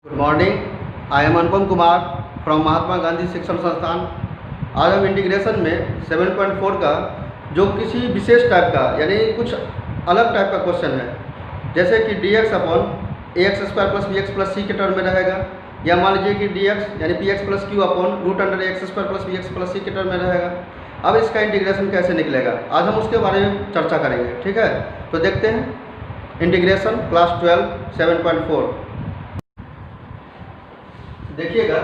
Good morning, I am Anupam Kumar from Mahatma Gandhi Shikshan Sansthan. आज हम integration में 7.4 का जो किसी विशेष टाइप का यानी कुछ अलग टाइप का क्वेश्चन है, जैसे कि dx upon ax square plus bx plus c के टर्म में रहेगा, या मान लीजिए कि dx यानी px plus q upon root under ax square plus bx plus c के टर्म में रहेगा। अब इसका इंटीग्रेशन कैसे निकलेगा, आज हम उसके बारे में चर्चा करेंगे। ठीक है, तो देखते हैं इंटीग्रेशन क्लास 12 7.4। देखिएगा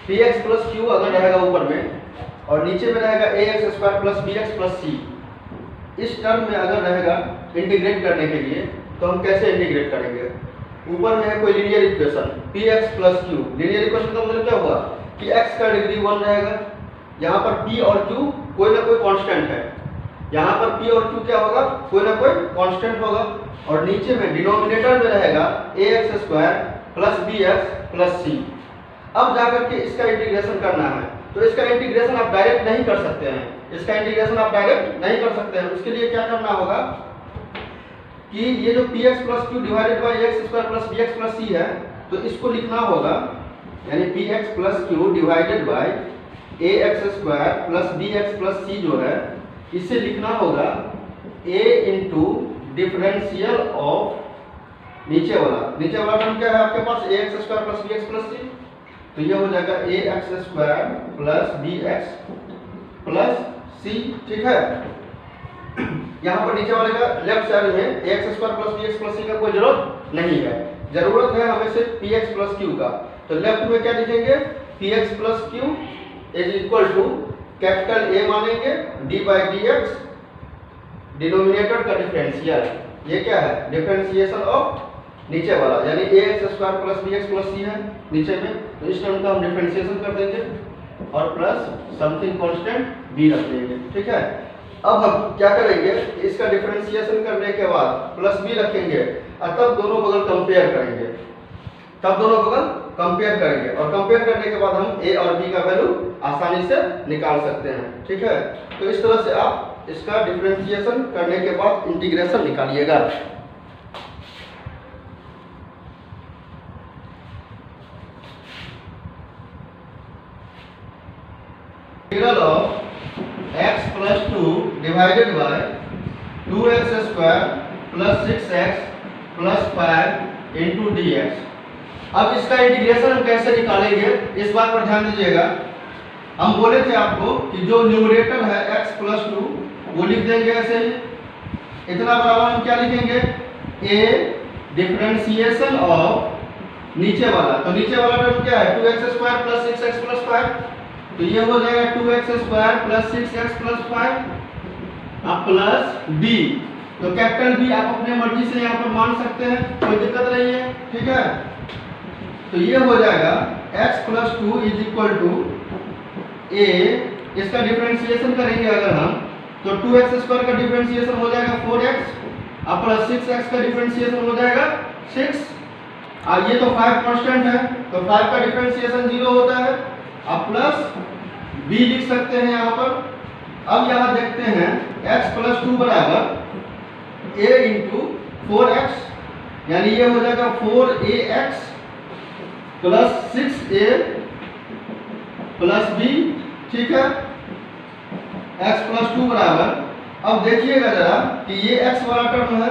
px प्लस क्यू अगर रहेगा ऊपर में और नीचे में रहेगा ax square plus bx plus c, इस टर्म में अगर रहेगा इंटीग्रेट करने के लिए तो हम कैसे इंटीग्रेट करेंगे। ऊपर में है कोई linear equation px plus Q. Linear equation का मतलब क्या हुआ कि x का डिग्री 1 रहेगा, यहाँ पर p और q कोई ना कोई कांस्टेंट है, यहाँ पर p और q क्या होगा, कोई ना कोई कांस्टेंट होगा, और नीचे में डिनोमिनेटर में रहेगा ax square plus bx plus c। अब जाकर के इसका इंटीग्रेशन करना है, तो इसका इंटीग्रेशन आप डायरेक्ट नहीं कर सकते हैं, इसका इंटीग्रेशन आप डायरेक्ट नहीं कर सकते हैं। उसके लिए क्या करना होगा कि ये जो px plus Q divided by x square plus bx plus c है, तो इसको लिखना होगा, यानी px plus Q divided by ax square plus bx plus c जो है, इसे लिखना होगा a इंटू डिफरेंशियल ऑफ नीचे वाला टर्म क्या है आपके पास, ax square plus bx plus c, तो ये हो जाएगा ax square plus bx plus c। ठीक है, यहाँ पर नीचे वाले का लेफ्ट साइड में ax square plus bx plus c का कोई जरूरत नहीं है, जरूरत है हमें सिर्फ px प्लस q का। तो लेफ्ट में क्या लिखेंगे, px plus q is equal to capital A मानेंगे d बाई dx, डिनोमिनेटर का डिफरेंशियल, ये क्या है डिफरेंशिएशन ऑफ नीचे वाला, यानी ax square plus bx plus c है नीचे में, तो इस टर्म का हम डिफरेंशिएशन कर देंगे और प्लस समथिंग कांस्टेंट b रख देंगे। ठीक है, अब हम क्या करेंगे, इसका डिफरेंशिएशन करने के बाद प्लस b रखेंगे और तब दोनों बगल कंपेयर करेंगे, और कंपेयर करने के बाद हम a और b का वैल्यू आसानी से निकाल सकते हैं। ठीक है, तो इस तरह से आप इसका डिफरेंशिएशन करने के बाद इंटीग्रेशन निकालिएगा। Integral of x plus 2 divided by 2x square plus 6x plus 5 into dx। अब इसका इंटीग्रेशन हम कैसे निकालेंगे, इस बात पर ध्यान दीजिएगा। हम बोले थे आपको कि जो न्यूमरेटर है x प्लस 2 वो लिख देंगे ऐसे ही, इतना बराबर हम क्या लिखेंगे, a डिफरेंशिएशन ऑफ नीचे वाला, तो नीचे वाला टर्म क्या है 2x square plus 6x plus 5, तो ये हो जाएगा 2x square plus 6x plus 5 plus b। तो कैपिटल B आप अपने मर्जी से यहाँ पर मान सकते हैं, कोई दिक्कत नहीं है। ठीक है, तो ये हो जाएगा x plus 2 is equal to a, इसका डिफरेंशिएशन करेंगे अगर हम, तो 2x स्क्वायर का डिफरेंशिएशन हो जाएगा 4x प्लस 6x का डिफरेंशिएशन हो जाएगा 6, ये तो 5 कांस्टेंट है, तो 5 का डिफरेंशिएशन 0 होता है, अब प्लस b लिख सकते हैं यहाँ पर। अब यहाँ देखते हैं x प्लस 2 बराबर a इंटू 4x, यानी ये हो जाएगा 4ax plus 6a plus b। ठीक है, x प्लस 2 बराबर, अब देखिएगा जरा कि ये x वाला टर्म है,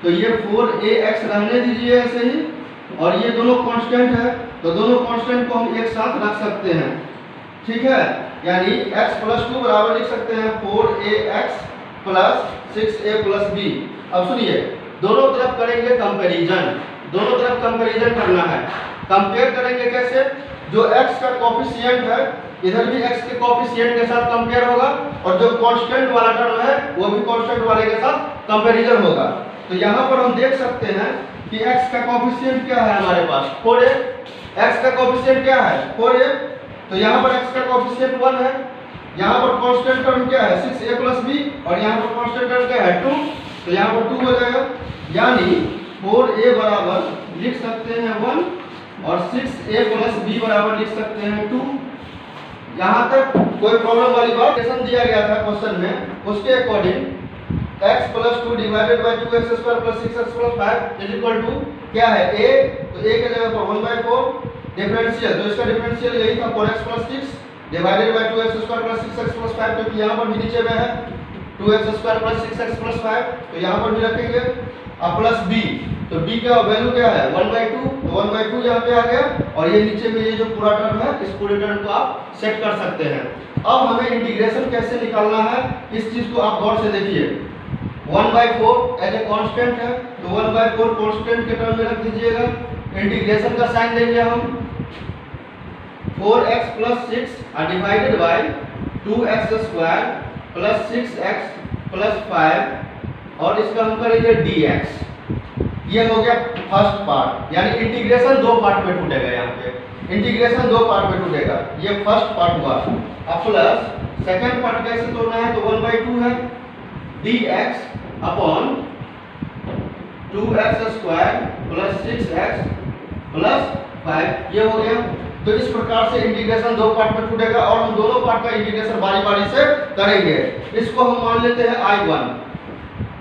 तो ये 4ax रहने दीजिए ऐसे ही, और ये दोनों कांस्टेंट है, तो दोनों कांस्टेंट को हम एक साथ रख सकते हैं। ठीक है, यानी x प्लस 2 बराबर लिख सकते हैं 4ax plus 6a plus b। अब सुनिए, दोनों तरफ करेंगे कंपैरिजन, दोनों तरफ कंपैरिजन करना है। कंपेयर करेंगे कैसे, जो x का कोफिशिएंट है इधर भी x के कोफिशिएंट के साथ कंपेयर होगा, और जो कांस्टेंट वाला टर्म है वो भी कांस्टेंट वाले के साथ कंपैरिजन होगा। तो यहाँ पर हम देख सकते हैं कि x का कोफिशिएंट क्या है हमारे पास 4a, x का कोफिशिएंट क्या है 4a, तो यहाँ पर x का कोफिशिएंट 1 है, यहाँ पर कांस्टेंट टर्म क्या है 6a प्लस b, और यहाँ पर कांस्टेंट टर्म क्या है 2, तो यहाँ पर 2 हो जाएगा, यानी 4a बराबर लिख सकते हैं 1 और 6a प्लस b बराबर लिख सकते हैं 2। यहाँ तक कोई प्रॉब्लम वाली बात दिया गया था क्वेश्चन में, उसके according x plus 2 divided by 2x square plus 6x plus 5 is equal to क्या है a, तो a के जगह पर 1/4 डिफरेंशियल, तो इसका डिफरेंशियल यही था 4x plus 6 divided by 2x square plus 6x plus 5, क्योंकि यहाँ पर भी नीचे में है 2x square plus 6x plus 5, तो यहाँ पर भी रखेंगे और प्लस b, तो b का वैल्यू क्या है 1/2, तो 1/2 यहाँ पे आ गया और ये नीचे में ये जो पूरा टर्म है इस पूरे टर्म को आप सेट कर सकते हैं। अब हमें इंटीग्रेशन कैसे निकालना है इस चीज को आप गौर से देखिए। 1/4 एज ए कांस्टेंट है, तो 1/4 कांस्टेंट के टर्म में रख दीजिएगा। इंटीग्रेशन का साइन देंगे हम 4x plus 6 divided by 2x square plus 6x plus 5 और इसका हम करेंगे dx। ये हो गया फर्स्ट पार्ट, यानी इंटीग्रेशन दो पार्ट में टूटेगा। यहाँ पे इंटीग्रेशन दो पार्ट में टूटेगा, ये फर्स्ट पार्ट हुआ। अब प्लस सेकंड पार्ट कैसे तोड़ना है, तो 1/2 है dx upon 2x square plus 6x plus 5, ये हो गया। तो इस प्रकार से इंटीग्रेशन दो पार्ट में टूटेगा और हम दोनों पार्ट का इंटीग्रेशन बारी बारी से करेंगे। इसको हम मान लेते हैं I1,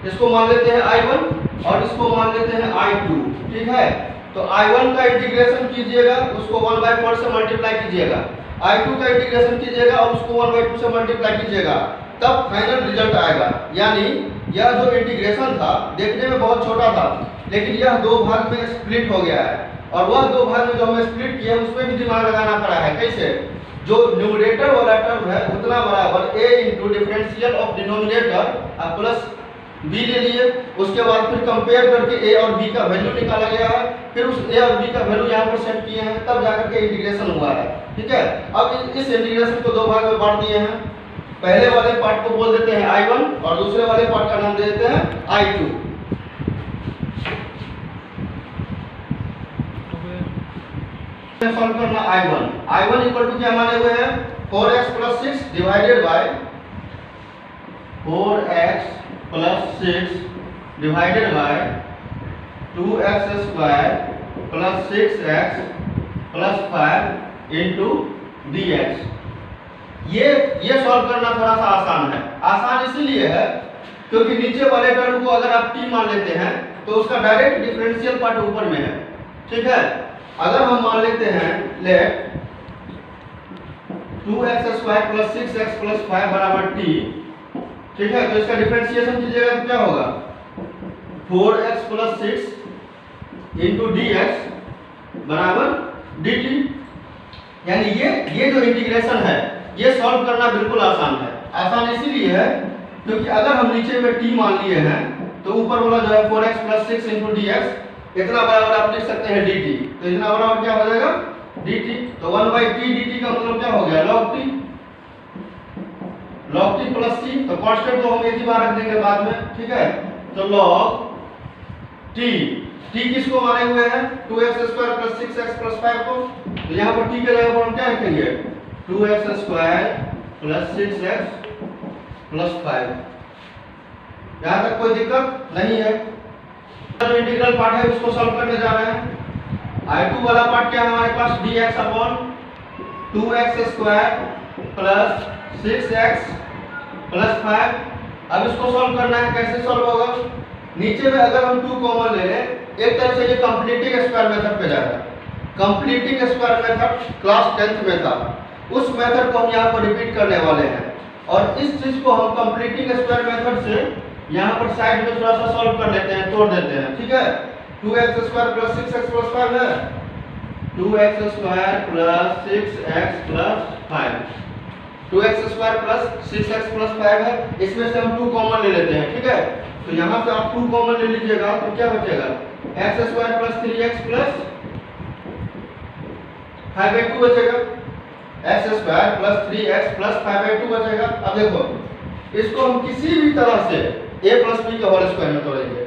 इसको मान लेते हैं I1 और इसको मान लेते हैं I2, ठीक है। तो I1 का इंटीग्रेशन कीजिएगा, उसको 1/4 से मल्टीप्लाई कीजिएगा, I2 का इंटीग्रेशन कीजिएगा और उसको 1/2 से मल्टीप्लाई कीजिएगा, तब फाइनल रिजल्ट आएगा। यानी यह जो इंटीग्रेशन था देखने में बहुत छोटा था, लेकिन यह दो भाग में स्प्लिट हो गया है और वह दो भाग में जो हमने स्प्लिट किया उसमें भी दिमाग लगाना पड़ा है। कैसे, जो न्यूमरेटर वाला टर्म है उतना बराबर a into differential of denominator plus b ले लिए, उसके बाद फिर कंपेयर करके a और b का वैल्यू निकाला गया है, फिर उस a और b का वैल्यू यहाँ पर सेट किए हैं, तब जाकर के इंटीग्रेशन हुआ है, ठीक है। अब इस इंटीग्रेशन को दो भाग में बांट दिए हैं। पहले वाले पार्ट को बोल देते हैं I1 और दूसरे वाले पार्ट का नाम दे देते हैं I2। सॉल्व करना I1 इक्वल टू क्या माने हुए हैं 4x plus 6 divided by 4x plus 6 divided by 2x square plus 6x plus 5 into dx। ये सॉल्व करना थोड़ा सा आसान है। आसान इसीलिए है क्योंकि नीचे वाले टर्म को अगर आप t मान लेते हैं तो उसका डायरेक्ट डिफरेंशियल पार्ट ऊपर में है, ठीक है। अगर हम मान लेते हैं late 2x square plus 6x plus 5 बराबर t, ठीक है, तो इसका डिफरेंशिएशन कीजिएगा तो क्या होगा 4x प्लस 6 इंटू dx बराबर dt। यानी ये जो इंटीग्रेशन है ये सॉल्व करना बिल्कुल आसान है। आसान इसीलिए है क्योंकि अगर हम नीचे में t मान लिए हैं तो ऊपर वाला जो है 4x प्लस 6 इंटू dx इतना बराबर आप लिख सकते हैं dt, तो इतना बराबर क्या हो जाएगा dt। तो 1/t dt का मतलब क्या हो गया log t प्लस c, तो कांस्टेंट तो हम एक ही बार रख देंगे बाद में, ठीक है। तो log t किसको माने हुए हैं 2x square plus 6x plus 5 को, तो यहाँ पर t के जगह पर हम क्या रखेंगे 2x square plus 6x plus 5। यहाँ तक कोई दिक्कत नहीं है। जो इंटीग्रल पार्ट है उसको सॉल्व करने जा रहे हैं। I2 वाला पार्ट क्या है हमारे पास dx upon 2x square plus 6x plus 5। अब इसको सॉल्व करना है, कैसे सॉल्व होगा, नीचे में अगर हम 2 कॉमन ले लें, एक तरह से ये कंप्लीटिंग स्क्वायर मेथड पे जाएगा। Completing square method class 10th में था, उस मेथड को हम यहाँ पर रिपीट करने वाले हैं और इस चीज को हम कंप्लीटिंग स्क्वायर मेथड से यहाँ पर साइड में थोड़ा सा सॉल्व कर लेते हैं, तोड़ देते हैं, ठीक है। 2x square plus 6x plus 5 है, 2x square plus 6x plus 5, 2x square plus 6x plus 5 है। इसमें से हम 2 कॉमन ले लेते हैं, ठीक है। तो यहाँ से आप 2 कॉमन ले लीजिएगा तो क्या बचेगा x square plus 3x plus 5/2 बचेगा, x square plus 3x plus 5/2 बचेगा। अब देखो इसको हम किसी भी तरह से a प्लस b के होल स्क्वायर में तोड़ेंगे,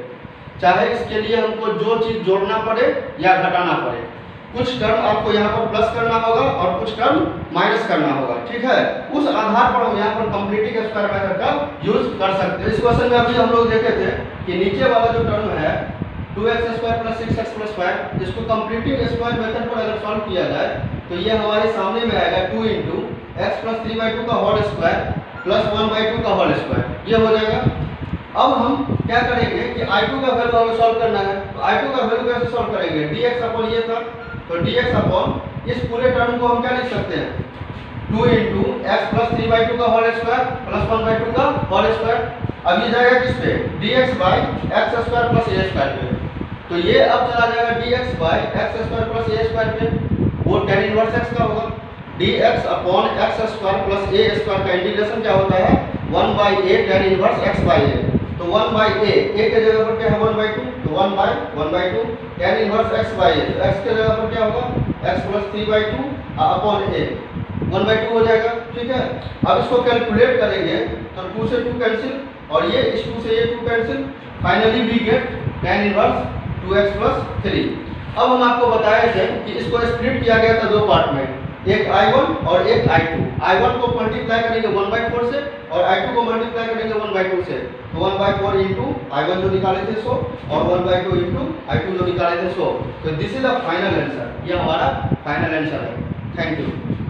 चाहे इसके लिए हमको जो चीज जोड़ना पड़े या घटाना पड़े। कुछ टर्म आपको यहाँ पर प्लस करना होगा और कुछ टर्म माइनस करना होगा, ठीक है। उस आधार पर हम यहाँ पर कंप्लीटिंग स्क्वायर मेथड का यूज कर सकते हैं। इस क्वेश्चन में अभी हम लोग देखे थे कि नीचे वाला जो टर्म है 2x square plus 6x plus 5, इसको कंप्लीटिंग स्क्वायर मेथड पर अगर सॉल्व किया जाए तो ये हमारे सामने में आएगा 2 इंटू एक्स प्लस 3/2 का होल स्क्वायर प्लस 1/2 का होल स्क्वायर, ये हो जाएगा। अब हम क्या करेंगे कि I2 का वैल्यू हमें सॉल्व करना है। तो I2 का वैल्यू कैसे सॉल्व करेंगे, dx अपॉन ये था, तो dx अपॉन इस पूरे टर्म को हम क्या लिख सकते हैं, 2 इंटू एक्स प्लस 3/2 का होल स्क्वायर प्लस 1/2 का होल स्क्वायर। अब ये जाएगा किस पे, dx by x square plus a square पे। तो ये अब चला जाएगा dx by x square plus a square पे, वो tan इनवर्स x का होगा। dx upon x square plus a square का इंटीग्रेशन क्या होता है, 1/a tan inverse x by a. तो 1/a, a के जगह पर क्या है 1/2, तो 1/2 tan inverse x by a. तो x के जगह पर क्या होगा, x प्लस 3/2 अपॉन a, 1/2 हो जाएगा। ठीक है, अब इसको कैलकुलेट करेंगे तो 2 से 2 कैंसिल, और ये इस 2 से ये 2 cancel, finally we get tan inverse 2x plus 3। अब हम आपको बताए थे कि इसको स्प्लिट किया गया था दो पार्ट में, एक I1 और एक I2। I1 को मल्टीप्लाई करेंगे 1/4 से और I2 को मल्टीप्लाई करेंगे 1/2 से। तो 1/4 इंटू I1 जो निकाले थे 100 और 1/2 इंटू I2 जो निकाले थे 100। तो this is the final answer, ये हमारा फाइनल आंसर है। Thank you.